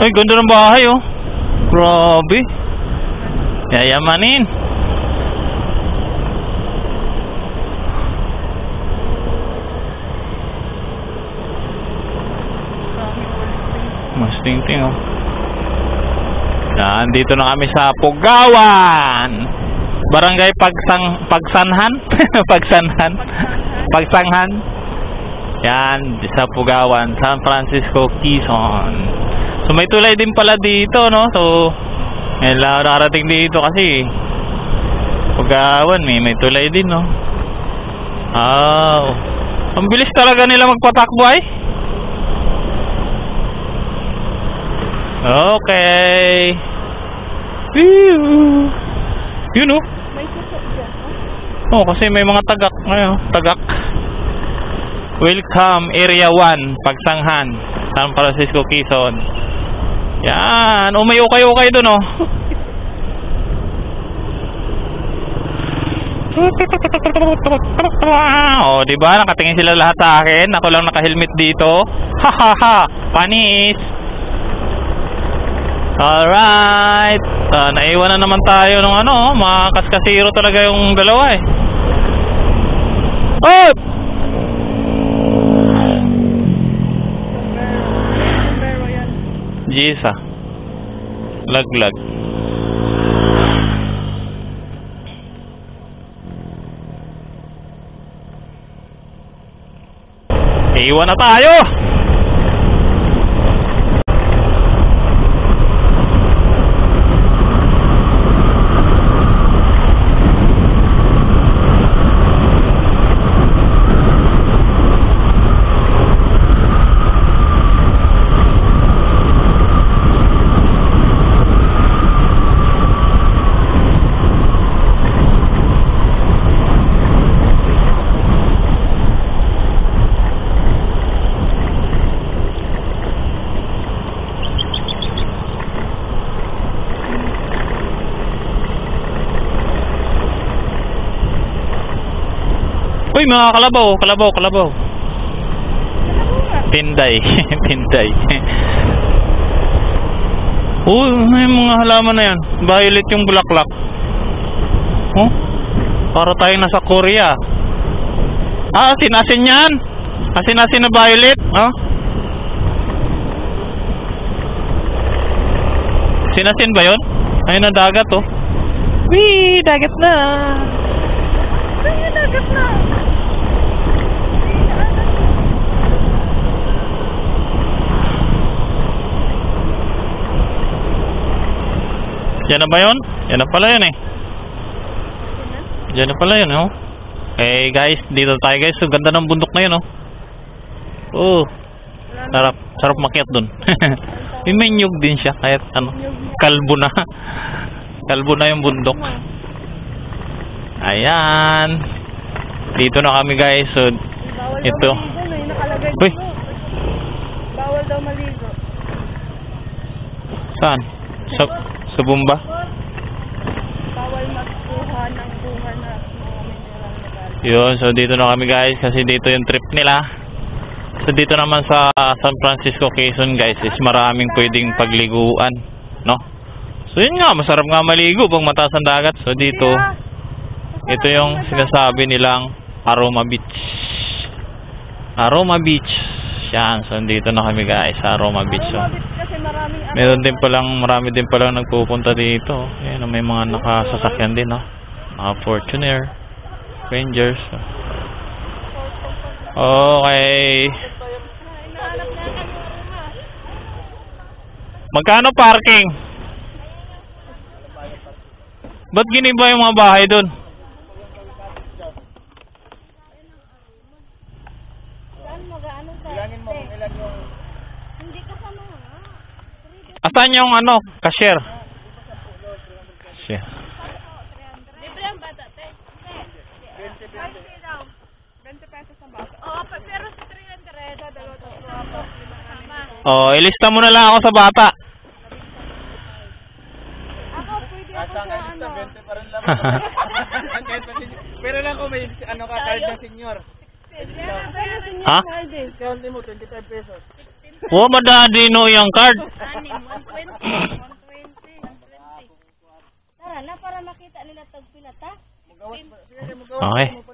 Ay, ganda ng bahay oh. Grabe. Yayamanin. Mas tingting oh. Yan, dito na kami sa Pugawan. Barangay Pagsanhan. Pagsanghan. Yan, sa Pugawan, San Francisco, Quezon. So may tulay din pala dito, no? So nakarating dito kasi Pugawan, may tulay din, no? Ang bilis talaga nila magpatakbo ay. Okay. Woo! Yun, no? May suso dyan, oh, kasi may mga tagak ngayon, tagak. Welcome Area 1, Pagsanghan, San Francisco, Quezon. Yan, may ukay-ukay doon oh. Oh, di ba? Nakatingin sila lahat sa akin. Ako lang naka-helmet dito. Ha ha ha. Panis. Alright. Naiwan na naman tayo ng mga kaskasiro talaga yung dalawa eh. Oh! Jisa. Laglag. Iwan na tayo. Uy, mga kalabaw. Tinday. Tinday. May mga halaman na yan. Violet yung bulaklak. Oh, para tayo nasa Korea. Asin-asin yan. Asin-asin na violet. Asin-asin ba yun? Ayun na dagat oh. Wee, dagat na. Ay, dagat na. Yan na ba yun? Yan na pala yun eh. Yan na pala yun oh. Eh guys, dito tayo guys. So ganda ng bundok na yun oh. Oh, sarap makiat dun. May nyug din siya kahit kalbo na. Kalbo na yung bundok. Ayan. Dito na kami guys. So ito. Uy. Bawal daw maligo. Saan? Sa bomba? Bawal magkuha ng bunga na mga mineral. Yun, so dito na kami guys kasi dito yung trip nila. So dito naman sa San Francisco, Quezon guys is maraming pwedeng pagliguan, no? So yun nga, masarap nga maligo pag mataas ang dagat. So dito, ito yung sinasabi nilang Aroma Beach. Aroma Beach. Yan, so dito na kami guys sa Aroma Beach. So marami din palang nagpupunta dito. Ayan, may mga nakasasakyan din, no? Fortuner, Rangers. Okay. Magkano parking? Ba't giniba yung mga bahay dun? Bilangin mo kung ilan yung... Hindi kasama nga. Asan yung cashier? Cashier. Libre ang bata, te. 20 pesos ang bata. Oo, pero sa 300, dalawa. Ilista mo na lang ako sa bata. Ako, pwede ako sa 20 pa rin lang. Pero lang kung may card ng senior. Ha? Discount mo, 25 pesos. Madadino yung card. ana para makita nila tag pila ta. Magawas ba? Sige, magawas. Okay. Mo pa